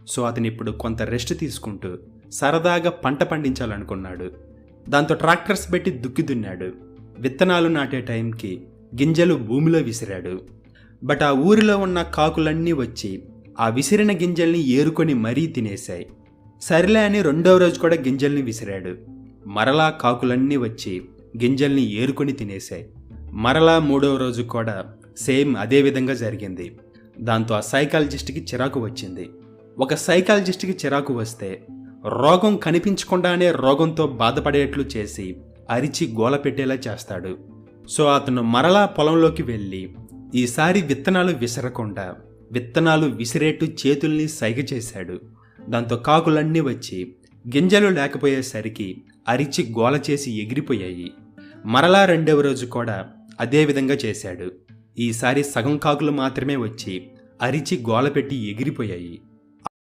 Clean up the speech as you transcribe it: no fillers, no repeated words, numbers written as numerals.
So అతను ఇప్పుడు కొంత రెస్ట్ తీసుకుంటూ సరదాగా పంట పండించాలనుకున్నాడు. దాంతో ట్రాక్టర్స్ పెట్టి దుక్కి దున్నాడు. విత్తనాలు నాటే టైంకి గింజలు భూమిలో విసిరాడు. బట్ ఆ ఊరిలో ఉన్న కాకులన్నీ వచ్చి ఆ విసిరిన గింజల్ని ఏరుకొని మరీ తినేశాయి. సరిలే అని రెండవ రోజు కూడా గింజల్ని విసిరాడు. మరలా కాకులన్నీ వచ్చి గింజల్ని ఏరుకొని తినేశాయి. మరలా మూడవ రోజు కూడా సేమ్ అదే విధంగా జరిగింది. దాంతో ఆ సైకాలజిస్ట్కి చిరాకు వచ్చింది. ఒక సైకాలజిస్ట్కి చిరాకు వస్తే రోగం కనిపించకుండానే రోగంతో బాధపడేట్లు చేసి అరిచి గోల పెట్టేలా చేస్తాడు. సో అతను మరలా పొలంలోకి వెళ్ళి ఈసారి విత్తనాలు విసరకుండా విత్తనాలు విసిరేట్టు చేతుల్ని సైగ చేశాడు. దాంతో కాకులన్నీ వచ్చి గింజలు లేకపోయేసరికి అరిచి గోల చేసి ఎగిరిపోయాయి. మరలా రెండవ రోజు కూడా అదే విధంగా చేశాడు. ఈసారి సగం కాకులు మాత్రమే వచ్చి అరిచి గోల పెట్టి ఎగిరిపోయాయి.